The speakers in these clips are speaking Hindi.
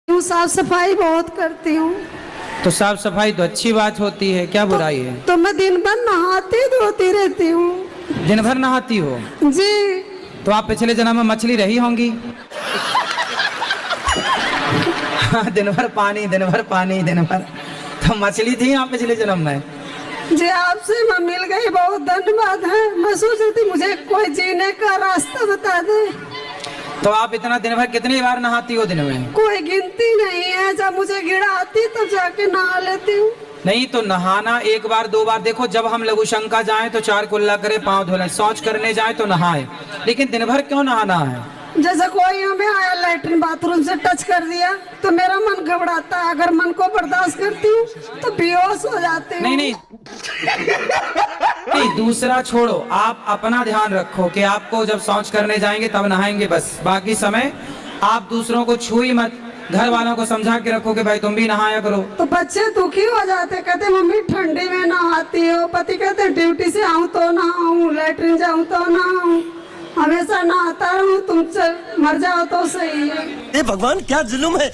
हूँ, साफ सफाई बहुत करती हूँ। तो साफ सफाई तो अच्छी बात होती है, क्या बुराई है? तो मैं दिन भर नहाती धोती रहती हूँ। दिन भर नहाती हो? जी। तो आप पिछले जन्म में मछली रही होंगी। दिन भर पानी, दिन भर पानी, दिन भर, तो मछली थी आप पिछले जन्म में। जी आपसे मैं मिल गई, बहुत धन्यवाद है। मैं सोच रही थी मुझे कोई जीने का रास्ता बता दे। तो आप इतना दिन भर कितनी बार नहाती हो दिन में? कोई गिनती नहीं है, जब मुझे गिरा आती तब जाके नहा लेती हूँ। नहीं तो नहाना एक बार दो बार, देखो जब हम लघु शंका जाए तो 4 कुल्ला करे, पाँव धो लें, शौच करने जाए तो नहाए, लेकिन दिन भर क्यों नहाना है? जैसे कोई हमें आया लैट्रिन बाथरूम से टच कर दिया तो मेरा मन घबराता है, अगर मन को बर्दाश्त करती हूँ तो बेहोश हो जाती हूँ। नहीं, दूसरा छोड़ो, आप अपना ध्यान रखो कि आपको जब शौच करने जाएंगे तब नहाएंगे बस, बाकी समय आप दूसरों को छू ही मत। घर वालों को समझा के रखो कि भाई तुम भी नहाया करो। तो बच्चे दुखी हो जाते, कहते मम्मी ठंडी में नहाती हो। पति कहते ड्यूटी से आऊँ तो नहाऊं, लैट्रिन जाऊँ तो नहाऊं, हमेशा नहाता रहूं, तुम मर जाओ तो सही है। ये भगवान क्या जुल्म है।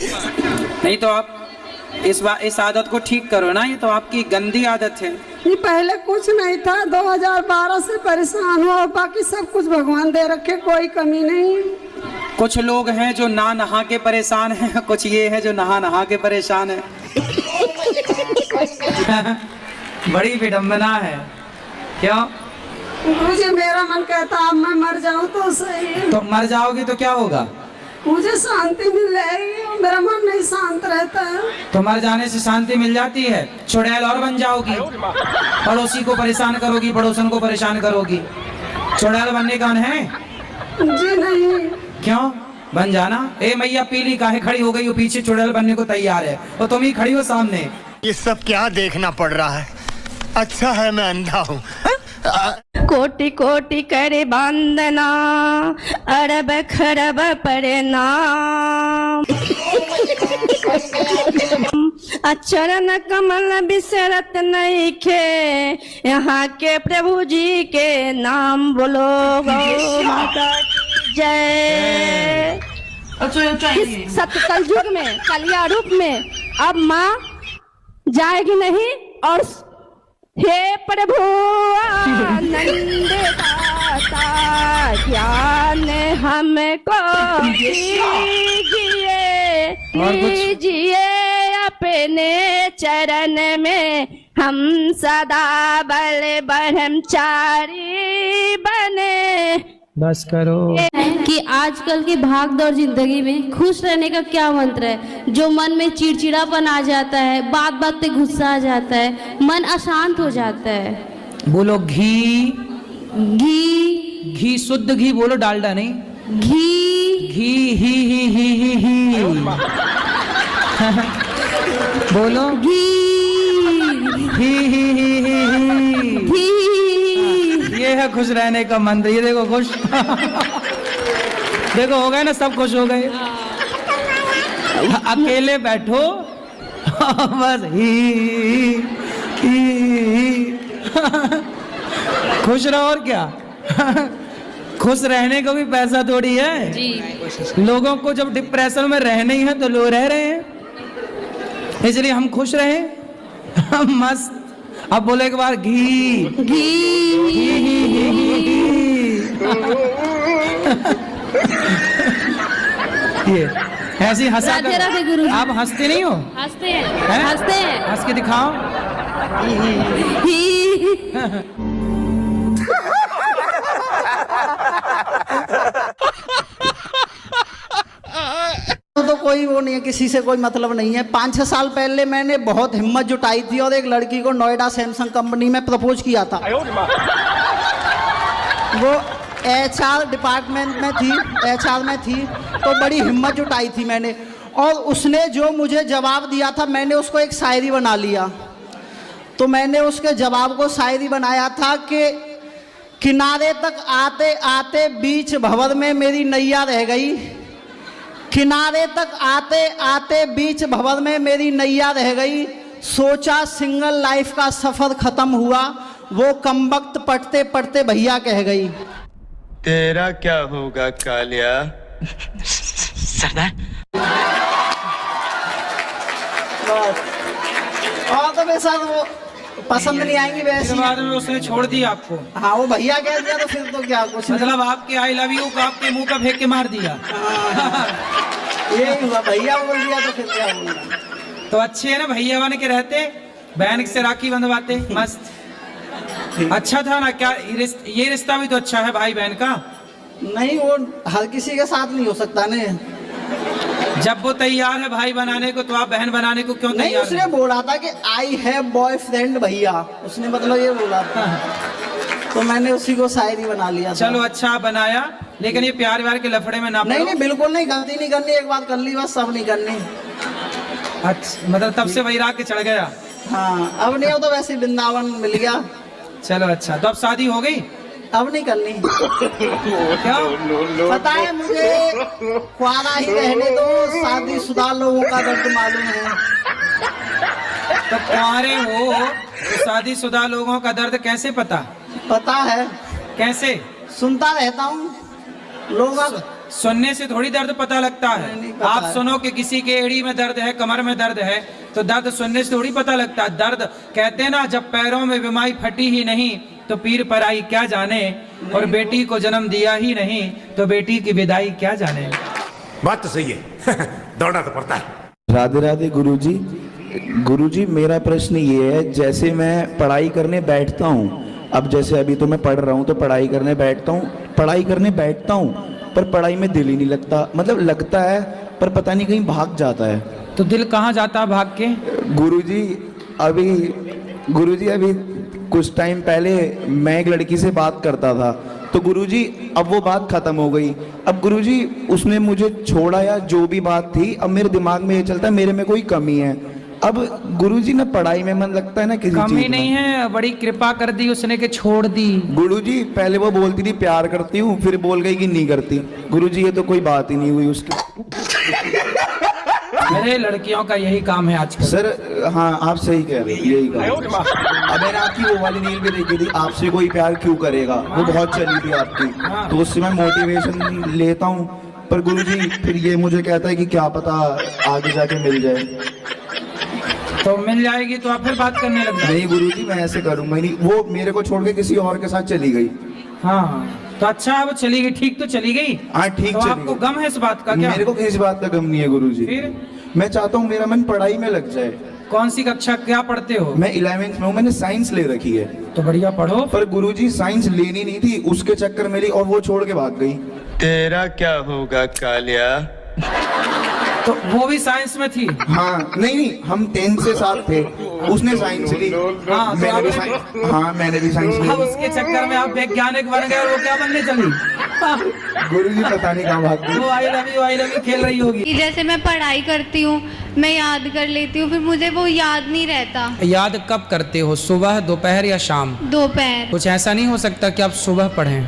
नहीं तो आप इस आदत को ठीक करो ना, ये तो आपकी गंदी आदत है। ये पहले कुछ नहीं था, 2012 से परेशान हुआ, बाकी सब कुछ भगवान दे रखे, कोई कमी नहीं। कुछ लोग हैं जो ना नहा के परेशान हैं, कुछ ये है जो नहा नहा के परेशान है। बड़ी विडम्बना है। क्यों? मुझे मेरा मन कहता अब मैं मर जाऊं तो सही है। तो मर जाओगी तो क्या होगा? मुझे शांति मिल जाएगी, मेरा मन नहीं शांत रहता है। तो मर जाने से शांति मिल जाती है? चुड़ैल और बन जाओगी, पड़ोसी को परेशान करोगी, पड़ोसन को परेशान करोगी। चुड़ैल बनने का है? जी नहीं। क्यों? बन जाना। ए मैया पीली काहे खड़ी हो गई हो पीछे, चुड़ैल बनने को तैयार है और तुम ही खड़ी हो सामने। ये सब क्या देखना पड़ रहा है? अच्छा है मैं अंधा हूँ। कोटि कोटि करे वंदना, अरब खरब प्रणाम। चरण कमल बिसरत नहीं खे, यहाँ के प्रभु जी के नाम बोलो, गौ माता की जय। इस सत्य कलयुग में, कलिया रूप में अब माँ जाएगी नहीं, और हे प्रभु आनंद दाता ज्ञान हमको दीजिए, अपने चरण में हम सदा बल ब्रह्मचारी बने। बस करो। कि आजकल की भागदौड़ जिंदगी में खुश रहने का क्या मंत्र है? जो मन में चिड़चिड़ापन आ जाता है, बात बात पे गुस्सा आ जाता है, मन अशांत हो जाता है। बोलो घी। घी, घी शुद्ध घी बोलो, डालडा नहीं। घी। घी ही ही ही ही ही। बोलो घी। ही ही ही ही घी। ये है खुश रहने का मंत्र। ये देखो खुश। देखो हो गए ना, सब खुश हो गए। अकेले बैठो बस ही खुश रहो, और क्या। खुश रहने को भी पैसा थोड़ी है जी। लोगों को जब डिप्रेशन में रहना ही है तो लोग रह रहे हैं, इसलिए हम खुश रहे मस्त। अब बोले एक बार घी घी ये ऐसी हंसा कर। आप हंसते नहीं हो? हंसते हैं, हंसते हैं। हंस के दिखाओ। तो कोई वो नहीं है, किसी से कोई मतलब नहीं है। 5-6 साल पहले मैंने बहुत हिम्मत जुटाई थी और एक लड़की को नोएडा सैमसंग कंपनी में प्रपोज किया था। वो HR डिपार्टमेंट में थी, HR में थी, तो बड़ी हिम्मत जुटाई थी मैंने, और उसने जो मुझे जवाब दिया था मैंने उसको एक शायरी बना लिया। तो मैंने उसके जवाब को शायरी बनाया था कि किनारे तक आते आते बीच भंवर में मेरी नैया रह गई, किनारे तक आते आते बीच भंवर में मेरी नैया रह गई, सोचा सिंगल लाइफ का सफ़र ख़त्म हुआ, वो कमबख्त पढ़ते पढ़ते भैया कह गई। तेरा क्या होगा कालिया? सरदार और तो मेरे साथ वो पसंद नहीं आएंगी फिर वैसे। बाद में उसने छोड़ दिया आपको, हाँ वो भैया कह दिया तो फिर तो क्या कुछ नहीं। मतलब आपके आई लव यू को आपके मुंह पे फेंक के मार दिया। ये हुआ, भैया बोल दिया तो फिर क्या बोलना। तो अच्छे है ना भैया बन के रहते, बहन से राखी बंधवाते, मस्त अच्छा था ना। क्या ये रिश्ता भी तो अच्छा है भाई बहन का। नहीं वो हर किसी के साथ नहीं हो सकता ने। जब वो तैयार है भाई बनाने को तो आप बहन बनाने को क्यों नहीं तैयार उसने हैं? बोला था कि आई हैव बॉयफ्रेंड भैया, उसने मतलब ये बोला था तो मैंने उसी को शायरी बना लिया था। चलो अच्छा बनाया, लेकिन ये प्यार व्यार के लफड़े में ना नहीं पड़ो। नहीं बिल्कुल नहीं, गलती नहीं करनी, एक बार कर ली बस, सब नहीं करनी। अच्छा मतलब तब से वैराग के चढ़ गया। हाँ अब नहीं हो तो वैसे ही वृंदावन मिल गया। चलो अच्छा, तो अब शादी हो गई? अब नहीं करनी। क्या पता है मुझे, ख्वारा ही रहने दो, शादीशुदा लोगों का दर्द मालूम है। तो कुंवारे हो तो शादीशुदा लोगों का दर्द कैसे पता? पता है, कैसे? सुनता रहता हूँ लोग। सुनने से थोड़ी दर्द पता लगता नहीं है। पता आप है। सुनो कि किसी के एड़ी में दर्द है, कमर में दर्द है, तो दर्द सुनने से थोड़ी पता लगता है। दर्द कहते हैं ना, जब पैरों में बिमाई फटी ही नहीं तो पीर पर आई क्या जाने, और बेटी को जन्म दिया ही नहीं तो बेटी की विदाई क्या जाने। बात तो सही है। दौड़ना तो पड़ता है। राधे राधे गुरुजी। गुरुजी मेरा प्रश्न ये है, जैसे मैं पढ़ाई करने बैठता हूँ, अब जैसे अभी तो मैं पढ़ रहा हूँ तो पढ़ाई करने बैठता हूँ पर पढ़ाई में दिल ही नहीं लगता, मतलब लगता है पर पता नहीं कहीं भाग जाता है। तो दिल कहाँ जाता है भाग के? गुरुजी अभी कुछ टाइम पहले मैं एक लड़की से बात करता था, तो गुरुजी अब वो बात खत्म हो गई। अब गुरुजी उसने मुझे छोड़ा या जो भी बात थी, अब मेरे दिमाग में ये चलता है मेरे में कोई कमी है। अब गुरुजी ना पढ़ाई में मन लगता है ना किसी कमी चीज नहीं में। है, बड़ी कृपा कर दी उसने कि छोड़ दी। गुरुजी पहले वो बोलती थी प्यार करती हूँ, फिर बोल गई कि नहीं करती। गुरुजी ये तो कोई बात ही नहीं हुई उसकी। अरे लड़कियों का यही काम है आजकल। सर हाँ आप सही कह रहे हैं, यही काम। अब मैंने आपकी वो वाली रील भी देखी थी, आपसे कोई प्यार क्यों करेगा, वो बहुत चली थी आपकी, तो उससे मैं मोटिवेशन लेता हूँ। पर गुरुजी फिर ये मुझे कहता है कि क्या पता आगे जाके मिल जाए। तो मिल जाएगी तो आप फिर बात करने लग जाए। नहीं गुरुजी मैं ऐसे करूंगा ही नहीं, वो मेरे को छोड़ के किसी और के साथ चली गई। हाँ तो अच्छा है, वो चली गई, ठीक तो चली गई। हाँ ठीक तो चली आपको गई। गम है इस बात का क्या? मेरे को किसी बात का गम नहीं है गुरुजी। फिर मैं चाहता हूँ मेरा मन पढ़ाई में लग जाए। कौन सी कक्षा क्या पढ़ते हो? मैं 11वीं में हूँ, मैंने साइंस ले रखी है। तो बढ़िया पढ़ो। पर गुरुजी साइंस लेनी नहीं थी, उसके चक्कर में ली और वो छोड़ के भाग गई। तेरा क्या होगा कालिया? तो वो भी साइंस में थी? हाँ नहीं हम 10th से साथ थे, उसने साइंस ली। हाँ, तो मैंने भी आपने- साइंस, हाँ मैंने भी साइंस अब ली। उसके चक्कर में आप वैज्ञानिक बन गए और वो क्या बनने चली? गुरुजी पता नहीं कहाँ भाग गई। वो आई लव यू खेल रही होगी। कि जैसे मैं पढ़ाई करती हूँ, मैं याद कर लेती हूँ, फिर मुझे वो याद नहीं रहता। याद कब करते हो, सुबह दोपहर या शाम? दोपहर कुछ ऐसा नहीं हो सकता कि आप सुबह पढ़ें?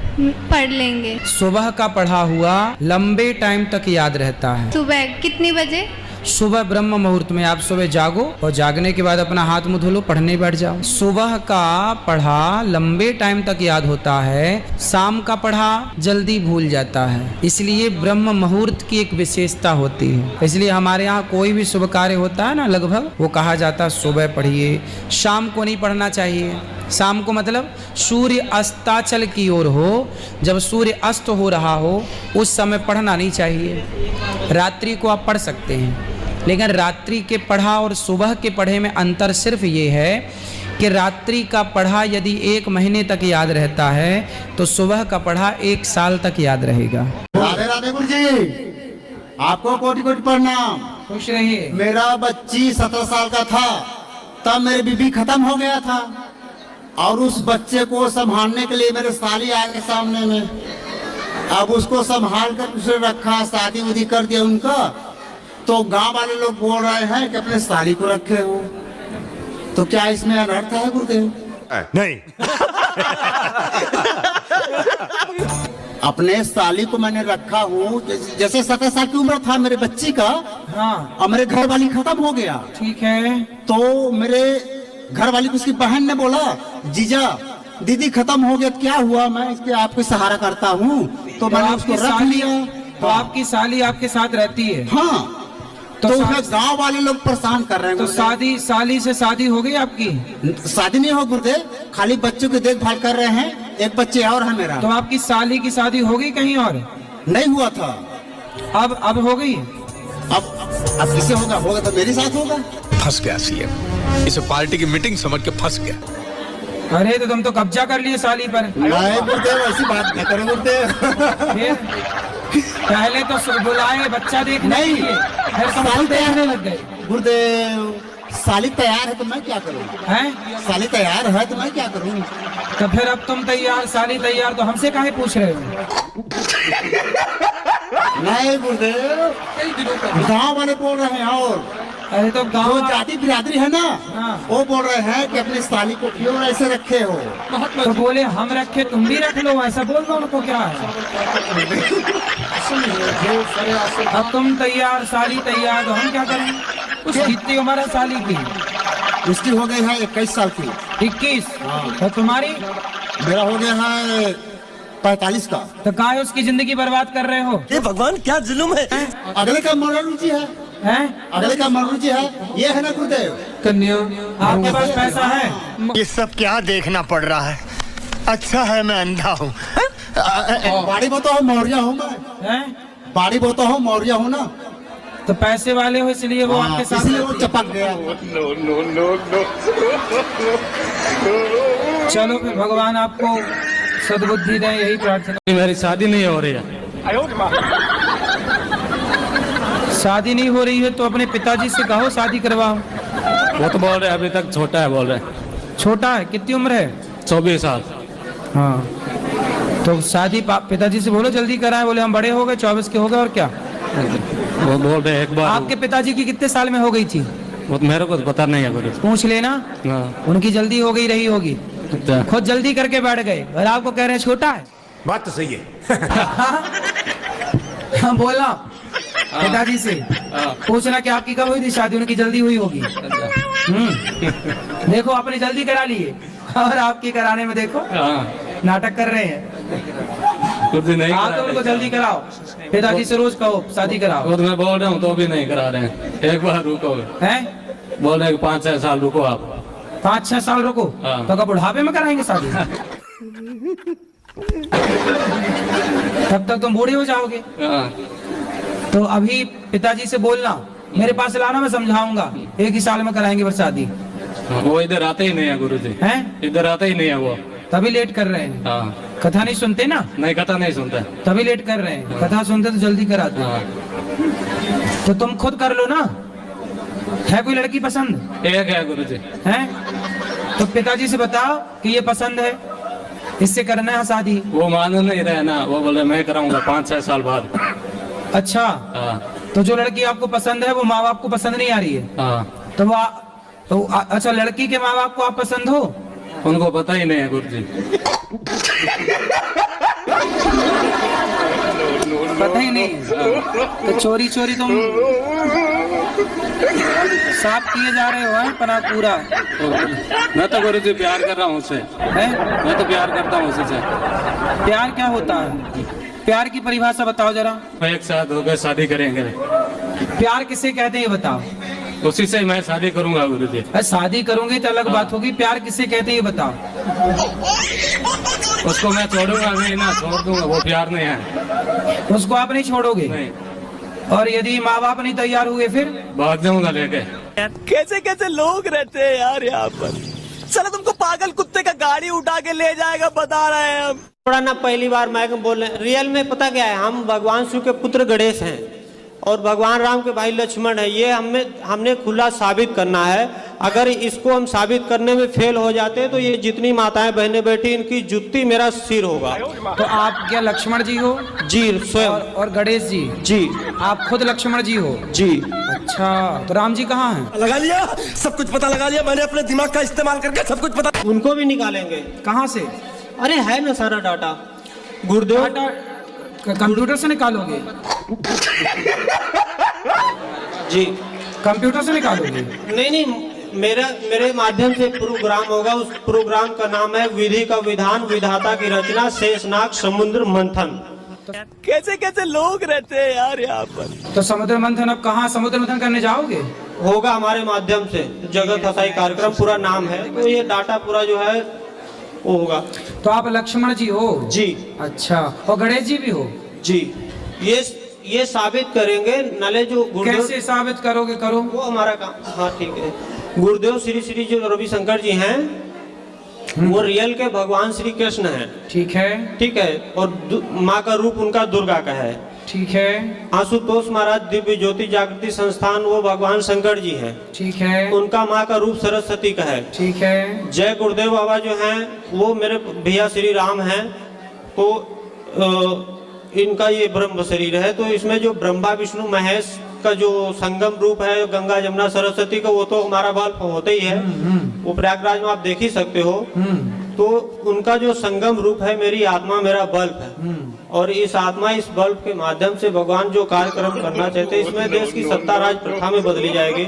पढ़ लेंगे। सुबह का पढ़ा हुआ लंबे टाइम तक याद रहता है। सुबह कितनी बजे? सुबह ब्रह्म मुहूर्त में आप सुबह जागो और जागने के बाद अपना हाथ मुंह धो लो, पढ़ने बैठ जाओ। सुबह का पढ़ा लंबे टाइम तक याद होता है, शाम का पढ़ा जल्दी भूल जाता है। इसलिए ब्रह्म मुहूर्त की एक विशेषता होती है। इसलिए हमारे यहाँ कोई भी शुभ कार्य होता है ना, लगभग वो कहा जाता है सुबह पढ़िए, शाम को नहीं पढ़ना चाहिए। शाम को मतलब सूर्य अस्ताचल की ओर हो, जब सूर्य अस्त हो रहा हो उस समय पढ़ना नहीं चाहिए। रात्रि को आप पढ़ सकते हैं, लेकिन रात्रि के पढ़ा और सुबह के पढ़े में अंतर सिर्फ ये है कि रात्रि का पढ़ा यदि 1 महीने तक याद रहता है तो सुबह का पढ़ा 1 साल तक याद रहेगा। राधे राधे गुरु जी, आपको कोटि कोटि प्रणाम। खुश रहिए। मेरा बच्ची 17 साल का था तब मेरी बीबी खत्म हो गया था, और उस बच्चे को संभालने के लिए मेरे साली आए के सामने में। अब उसको संभाल कर उसे रखा, शादी उदी कर दिया उनका, तो गांव वाले लोग बोल रहे हैं कि अपने साली को रखे हो, तो क्या इसमें अनर्थ है गुरुदेव? नहीं। अपने साली को मैंने रखा हूँ, जैसे 17 साल की उम्र था मेरे बच्ची का, हाँ और मेरे घर वाली खत्म हो गया। ठीक है। तो मेरे घर वाली को उसकी बहन ने बोला, जीजा दीदी खत्म हो गया, क्या हुआ, मैं इसके आपको सहारा करता हूँ, तो मैंने उसको रख लिया। तो आपकी साली आपके साथ रहती है? हाँ। तो उसमें गांव वाले लोग परेशान कर रहे हैं तो गुरुदेव। साली से शादी हो गई आपकी? शादी नहीं हो गुरुदेव, खाली बच्चों की देखभाल कर रहे हैं। एक बच्चे और है मेरा। तो आपकी साली की शादी हो गई कहीं और? नहीं हुआ था। अब हो गई? अब किसे होगा? होगा तो मेरे साथ होगा। फंस गया सीएम, इसे पार्टी की मीटिंग समझ के फंस गया। अरे तो तुम तो कब्जा कर लिए साली पर। नहीं गुरुदेव, ऐसी बात नहीं करो गुरुदेव। फिर पहले तो बुलाए बच्चा देखने नहीं, के लिए, फिर तुम खुद देखने लग गए। गुरुदेव, साली तैयार है तो मैं क्या करूं? हैं? साली तैयार है तो मैं क्या करूं? तो फिर अब तुम तैयार, साली तैयार, तो हमसे काहे पूछ रहे हो? नहीं गुरुदेव, गांव वाले बोल रहे हैं। और अरे तो जो गाँव जाति बिरादरी है ना, हाँ। वो बोल रहे हैं कि अपनी साली को क्यों ऐसे रखे हो। तो बोले हम रखे तुम भी रख लो, ऐसा बोल दो उनको। क्या है अब तुम तैयार, साली तैयार, तो हम क्या करें? कितनी उम्र है साली की? उसकी हो गई है 21 साल की। 21? तो तुम्हारी? मेरा हो गया है 45 का। तो काहे उसकी जिंदगी बर्बाद कर रहे हो? ये भगवान क्या जुल्म है। अगले का मनोरुचि है, हैं? अगले का मनोरुचि है। ये है ना गुरुदेव। कन्या, आपके पास पैसा है? ये सब क्या देखना पड़ रहा है। अच्छा है मैं अंधा हूँ। बाड़ी बोता हूँ, मौर्य हूँ मैं। हैं? बाड़ी बोता हूँ, मौर्य हूँ ना। तो पैसे वाले हो इसलिए वो आपके साथ इसलिए वो चपक गया। चलो फिर भगवान आपको सद्बुद्धि दें, यही प्रार्थना। मेरी शादी नहीं हो रही है। शादी नहीं हो रही है तो अपने पिताजी से कहो शादी करवाओ। वो तो बोल रहे अभी तक छोटा है, बोल रहे छोटा है? कितनी उम्र है? 24 साल। हाँ, तो शादी पिताजी से बोलो जल्दी कराएं। बोले हम बड़े हो गए, 24 के हो गए, और क्या? वो बोल रहे एक बार। आपके पिताजी की कितने साल में हो गई थी? वो तो मेरे को पता नहीं है गुरु। पूछ लेना। हाँ। उनकी जल्दी हो गई रही होगी, अच्छा। खुद जल्दी करके बैठ गए और आपको कह रहे हैं छोटा है। बात तो सही है। हाँ, बोला पिताजी से पूछना कि आपकी कब हुई थी शादी? उनकी जल्दी हुई होगी। देखो आपने जल्दी करा लिए और आपकी कराने में देखो नाटक कर रहे हैं। कुछ नहीं आप तो उनको जल्दी कराओ, पिताजी से रोज कहो शादी कराओ। वो तो मैं बोल रहा हूँ तो भी नहीं करा रहे हैं। एक बार रुको, हैं? बोल रहे 5-6 साल रुको आप। 5-6 साल रुको? हाँ। तो कब बुढ़ापे में कराएंगे शादी? तब तक तुम बूढ़े हो जाओगे। तो अभी पिताजी से बोलना मेरे पास लाना, मैं समझाऊंगा, 1 ही साल में कराएंगे बस शादी। वो इधर आते ही नहीं है गुरु जी। हैं? इधर आते ही नहीं है वो। तभी लेट कर रहे हैं। हाँ। कथा नहीं सुनते ना, नहीं, कथा नहीं सुनता। तभी लेट कर रहे हैं। कथा सुनते तो जल्दी कराते। हाँ। तो तुम खुद कर लो ना। है कोई लड़की पसंद? एक है गुरु जी। है? तो पिताजी से बताओ कि ये पसंद है, इससे करना है शादी। वो मान नहीं रहे ना, वो बोले मैं कराऊंगा 5-6 साल बाद। अच्छा, हाँ। तो जो लड़की आपको पसंद है वो माँ बाप को पसंद नहीं आ रही है? हाँ। तो अच्छा, लड़की के माँ बाप को आप पसंद हो? उनको पता ही नहीं है गुरु जी। पता ही नहीं है। तो चोरी चोरी तुम साफ किए जा रहे हो, हैं? पना पूरा। मैं तो गुरु जी प्यार कर रहा हूँ उससे। है? मैं तो प्यार करता हूँ उसी से। प्यार क्या होता है? प्यार की परिभाषा बताओ जरा। एक साथ होकर शादी करेंगे। प्यार किसे कहते हैं ये बताओ। उसी से मैं शादी करूंगा गुरु जी। शादी करोगे तो अलग बात होगी, प्यार किसे कहते हैं ये बताओ। उसको मैं छोड़ूंगा नहीं ना, छोड़ दूंगा, वो प्यार नहीं है। उसको आप नहीं छोड़ोगे? नहीं। और यदि माँ बाप नहीं तैयार हुए फिर? भाग जाऊंगा लेके। कैसे कैसे लोग रहते हैं यार यहाँ पर। चलो तुमको पागल कुत्ते का गाड़ी उठा के ले जाएगा, बता रहे हैं हम। थोड़ा ना पहली बार मैं बोल रहे, रियल में पता क्या है, हम भगवान शिव के पुत्र गणेश हैं और भगवान राम के भाई लक्ष्मण है। ये हमने खुला साबित करना है। अगर इसको हम साबित करने में फेल हो जाते हैं तो ये जितनी माताएं बहनें बैठी इनकी जुत्ती मेरा सिर होगा। तो आप क्या लक्ष्मण जी हो? जी स्वयं। और गणेश जी? जी। आप खुद लक्ष्मण जी हो? जी। अच्छा, तो राम जी कहाँ हैं? लगा लिया, सब कुछ पता लगा लिया मैंने, अपने दिमाग का इस्तेमाल करके सब कुछ पता। उनको भी निकालेंगे। कहाँ से? अरे है ना सारा डाटा गुरुदेव। कंप्यूटर से निकालोगे? जी। कंप्यूटर से निकालोगे? नहीं, मेरे माध्यम से प्रोग्राम होगा। उस प्रोग्राम का नाम है विधि का विधान, विधाता की रचना, शेषनाग समुद्र मंथन। कैसे कैसे लोग रहते हैं यार यहाँ पर। तो समुद्र मंथन अब कहाँ समुद्र मंथन करने जाओगे? होगा हमारे माध्यम से, जगत हसाई कार्यक्रम पूरा नाम है, तो ये डाटा पूरा जो है वो होगा। तो आप लक्ष्मण जी हो? जी। अच्छा, और गणेश जी भी हो? जी। ये साबित करेंगे नले जो गुरुदेव। कैसे साबित करोगे? करो, वो हमारा काम। हाँ ठीक है। गुरुदेव श्री श्री जो रविशंकर जी हैं वो रियल के भगवान श्री कृष्ण हैं। ठीक है। ठीक है। और माँ का रूप उनका दुर्गा का है। ठीक है। आशुतोष महाराज दिव्य ज्योति जागृति संस्थान वो भगवान शंकर जी हैं। ठीक है। उनका माँ का रूप सरस्वती का है। ठीक है। जय गुरुदेव बाबा जो हैं वो मेरे भैया श्री राम हैं। तो इनका ये ब्रह्म शरीर है, तो इसमें जो ब्रह्मा विष्णु महेश का जो संगम रूप है गंगा जमुना सरस्वती का, वो तो हमारा बल्ब होता ही है, वो प्रयागराज में आप देख ही सकते हो। तो उनका जो संगम रूप है मेरी आत्मा मेरा बल्ब है, और इस आत्मा इस बल्ब के माध्यम से भगवान जो कार्यक्रम करना चाहते हैं, इसमें देश की सत्ता राज प्रथा में बदली जाएगी।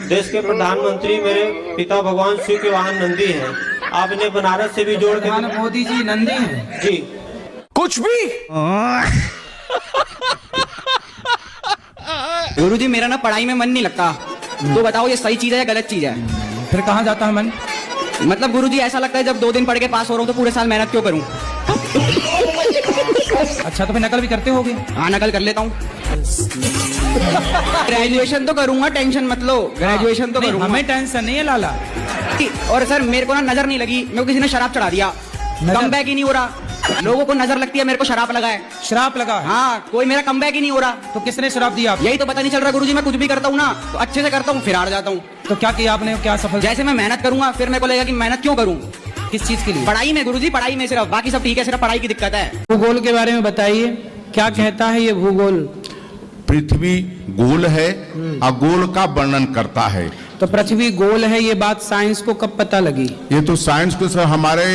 देश के प्रधानमंत्री मेरे पिता भगवान शिव के वाहन नंदी हैं। आप इन्हें बनारस से भी जोड़ के। मोदी जी नंदी हैं? जी। कुछ भी। गुरुजी मेरा ना पढ़ाई में मन नहीं लगता, तो बताओ ये सही चीज है या गलत चीज है? फिर कहाँ जाता है मन? मतलब गुरुजी ऐसा लगता है जब 2 दिन पढ़ के पास हो रहा हूँ तो पूरे साल मेहनत क्यों करूँ? अच्छा, तो फिर नकल भी करते होगे? हाँ, नकल कर लेता हूँ। ग्रेजुएशन तो करूंगा, टेंशन मत लो, ग्रेजुएशन तो करूंगा। हमें टेंशन नहीं है लाला। और सर मेरे को ना नजर नहीं लगी, मेरे को किसी ने शराब चढ़ा दिया, कम बैक ही नहीं हो रहा। लोगों को नजर लगती है मेरे को शराब लगा है। शराब लगा? हाँ, कोई मेरा कम बैक ही नहीं हो रहा। तो किसने शराब दिया? यही तो पता नहीं चल रहा गुरुजी। मैं कुछ भी करता हूँ ना तो अच्छे से करता हूँ, फिर हार जाता हूँ। तो क्या किया आपने? क्या सफल? जैसे मैं मेहनत करूंगा फिर मेरे को लगेगा कि मेहनत क्यों करूँ। किस चीज के लिए? पढ़ाई में गुरुजी, पढ़ाई में सिर्फ, बाकी सब ठीक है, सिर्फ पढ़ाई की दिक्कत है। भूगोल के बारे में बताइए, क्या कहता है ये भूगोल? पृथ्वी गोल है और गोल का वर्णन करता है। तो पृथ्वी गोल है, ये बात साइंस को कब पता लगी? ये तो साइंस को सर हमारे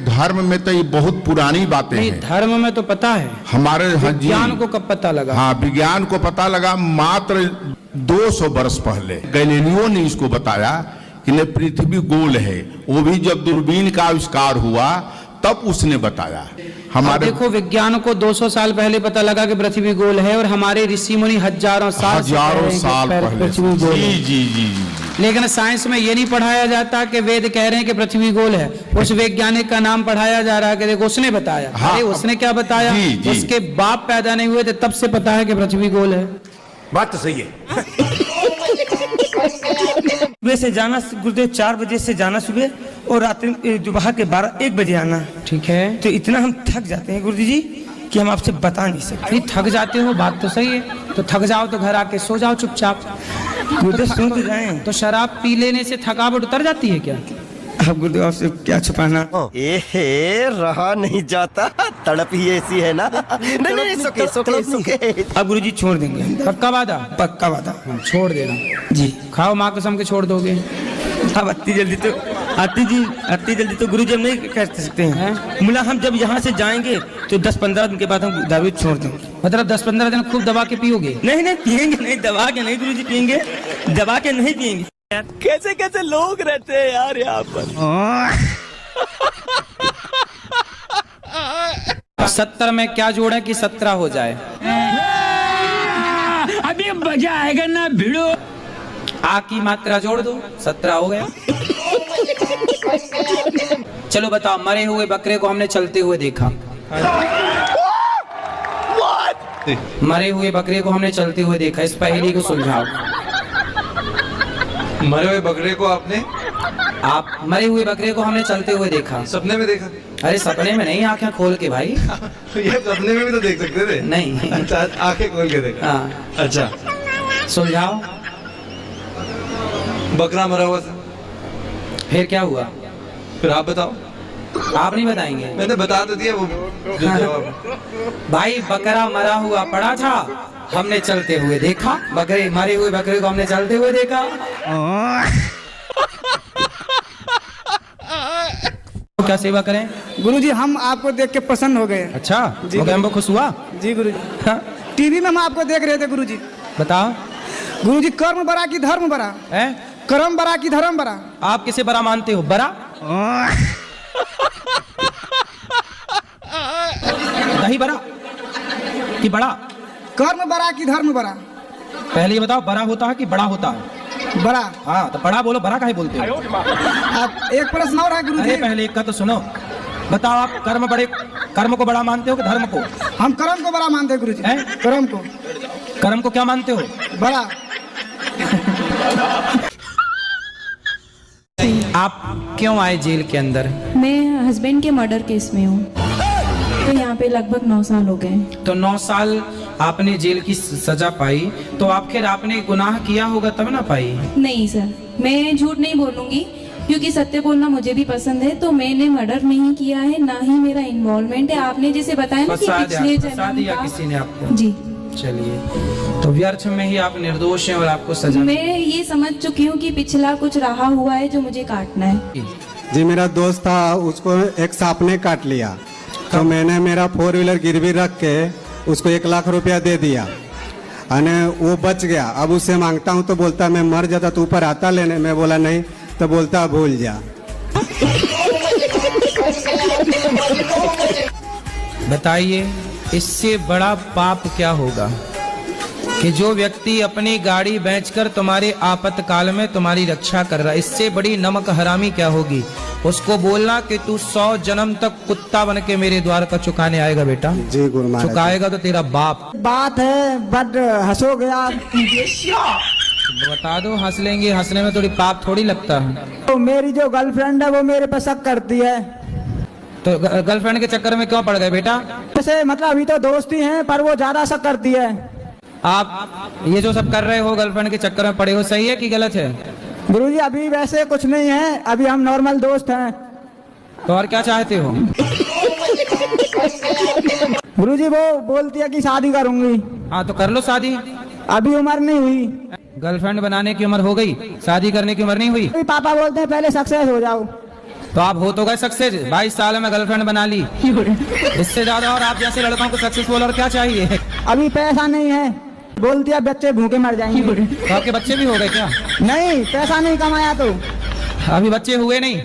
धर्म में तो ये बहुत पुरानी बातें हैं। धर्म में तो पता है, हमारे विज्ञान को कब पता लगा? हाँ, विज्ञान को पता लगा मात्र 200 वर्ष पहले। गैलीलियो ने इसको बताया कि नहीं पृथ्वी गोल है, वो भी जब दूरबीन का आविष्कार हुआ तब उसने बताया। हमारे देखो विज्ञान को 200 साल पहले पता लगा कि पृथ्वी गोल है, और हमारे ऋषि मुनि हजारों साल पहले पृथ्वी गोल है। जी। लेकिन साइंस में ये नहीं पढ़ाया जाता कि वेद कह रहे हैं कि पृथ्वी गोल है, उस वैज्ञानिक का नाम पढ़ाया जा रहा है कि देखो उसने बताया। हाँ, अरे उसने क्या बताया? उसके बाप पैदा नहीं हुए थे तब से पता है कि पृथ्वी गोल है। बात तो सही है। सुबह से जाना गुरुदेव, 4 बजे से जाना सुबह, और रात्रि दोपहर के 12-1 बजे आना। ठीक है। तो इतना हम थक जाते हैं गुरुजी जी कि हम आपसे बता नहीं सकते। थक जाते हो, बात तो सही है। तो थक जाओ तो घर आके सो जाओ चुपचाप। गुरुदेव सुन तो जाए। तो शराब पी लेने से थकावट उतर जाती है क्या? अब गुरुदेव आपसे क्या छुपाना। रहा नहीं जाता, तड़प ही ऐसी है ना। नहीं, सुके। अब गुरुजी छोड़ देंगे। पक्का वादा? पक्का वादा। छोड़ देना जी। खाओ, माँ कसम के छोड़ दोगे? अब अति जल्दी तो गुरुजी हम नहीं कह सकते हैं। मुला हम जब यहाँ से जाएंगे तो 10-15 दिन के बाद हम दारू छोड़ देंगे। मतलब 10-15 दिन खूब दबा के पियोगे? नहीं पियेंगे नहीं, दबा के नहीं गुरुजी पियेंगे, दबा के नहीं पियेंगे। कैसे कैसे लोग रहते हैं यार यहाँ पर। 70 में क्या जोड़े कि 17 हो जाए? अभी मजा आएगा ना भिड़ो। आ की मात्रा जोड़ दो, 17 हो गया। चलो बताओ, मरे हुए बकरे को हमने चलते हुए देखा। मरे हुए बकरे को हमने चलते हुए देखा, इस पहेली को सुलझाओ। मरे हुए बकरे को मरे हुए बकरे को हमने चलते हुए देखा। सपने में देखा? अरे सपने में नहीं, आंखें खोल के भाई। ये सपने में भी तो देख सकते थे। नहीं। अच्छा, आंखें खोल के देखा। हाँ। अच्छा, सुलझाओ। बकरा मरा हुआ था, फिर क्या हुआ? फिर आप बताओ। आप नहीं बताएंगे? मैंने बता तो दिया वो जवाब। भाई बकरा मरा हुआ पड़ा था, हमने चलते हुए देखा। बकरे, मरे हुए बकरे को हमने चलते हुए देखा। क्या सेवा करें? गुरुजी हम आपको देख के पसंद हो गए। अच्छा, हमको खुश हुआ? जी गुरुजी। टीवी में हम आपको देख रहे थे गुरुजी। बताओ गुरुजी, कर्म बड़ा कि धर्म बड़ा है? कर्म बड़ा कि धर्म बड़ा? आप किसे बड़ा मानते हो? बड़ा? दही बड़ा? कि बड़ा? कर्म बड़ा कि धर्म बड़ा? पहले ये बताओ, बड़ा होता है कि बड़ा होता है? बड़ा। हाँ, तो बड़ा बोलो, बड़ा काहे बोलते हो? अब एक प्रश्न और है गुरुजी। अरे पहले एक का तो सुनो। बताओ, आप कर्म को बड़ा मानते हो कि धर्म को? हम कर्म को बड़ा मानते हैं गुरुजी। कर्म को क्या मानते हो? बड़ा। आप क्यों आए जेल के अंदर? मैं हस्बैंड के मर्डर केस में हूँ, तो यहाँ पे लगभग 9 साल हो गए। तो 9 साल आपने जेल की सजा पाई, तो आखिर आपने गुनाह किया होगा तब ना पाई? नहीं सर, मैं झूठ नहीं बोलूंगी क्योंकि सत्य बोलना मुझे भी पसंद है। तो मैंने मर्डर नहीं किया है, ना ही मेरा इन्वॉल्वमेंट है। आपने जैसे बताया ना कि पिछले जन्म दिया का। किसी ने आपको? जी। चलिए, तो व्यर्थ में ही आप निर्दोष हैं और आपको सजा। मैं ये समझ चुकी हूँ कि पिछला कुछ रहा हुआ है जो मुझे काटना है। जी, मेरा दोस्त था, उसको एक सांप ने काट लिया, तो मैंने मेरा 4 व्हीलर गिरवी रख के उसको 1 लाख रुपया दे दिया, अने वो बच गया। अब उससे मांगता हूँ तो बोलता मैं मर जाता तो ऊपर आता लेने। मैं बोला नहीं, तो बोलता भूल जा। बताइए, इससे बड़ा पाप क्या होगा कि जो व्यक्ति अपनी गाड़ी बेचकर तुम्हारे आपातकाल में तुम्हारी रक्षा कर रहा है? इससे बड़ी नमक हरामी क्या होगी? उसको बोलना कि तू 100 जन्म तक कुत्ता बन के मेरे द्वार का चुकाने आएगा बेटा। जी गुरु महाराज। चुकाएगा तो तेरा बाप। बात है बट हंसोगे आप। बता दो, हंस लेंगे, हंसने में थोड़ी पाप थोड़ी लगता है। तो मेरी जो गर्लफ्रेंड है वो मेरे पे शक करती है। तो गर्लफ्रेंड के चक्कर में क्यों पड़ गए बेटा? वैसे मतलब अभी तो दोस्ती हैं, पर वो ज्यादा शक करती है। आप ये जो सब कर रहे हो, गर्लफ्रेंड के चक्कर में पड़े हो, सही है कि गलत है? गुरुजी अभी वैसे कुछ नहीं है, अभी हम नॉर्मल दोस्त हैं। तो और क्या चाहते हो? गुरुजी वो बोलती है कि शादी करूंगी। हाँ, तो कर लो शादी। अभी उम्र नहीं हुई। गर्लफ्रेंड बनाने की उम्र हो गई, शादी करने की उम्र नहीं हुई। अभी पापा बोलते हैं पहले सक्सेस हो जाओ। तो आप हो तो गए सक्सेस, 22 साल में गर्लफ्रेंड बना ली। इससे ज्यादा और आप जैसे लड़कों को सक्सेसफुल और क्या चाहिए? अभी पैसा नहीं है, बोलती है बच्चे भूखे मर जाएंगे। तो आपके बच्चे भी हो गए क्या? नहीं, पैसा नहीं कमाया तो। अभी बच्चे हुए नहीं?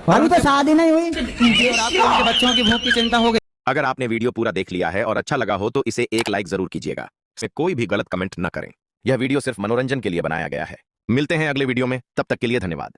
अभी तो शादी नहीं हुई और आपको उनके बच्चों की भूख की चिंता हो गई। अगर आपने वीडियो पूरा देख लिया है और अच्छा लगा हो तो इसे एक लाइक जरूर कीजिएगा। इसमें कोई भी गलत कमेंट न करें। यह वीडियो सिर्फ मनोरंजन के लिए बनाया गया है। मिलते हैं अगले वीडियो में, तब तक के लिए धन्यवाद।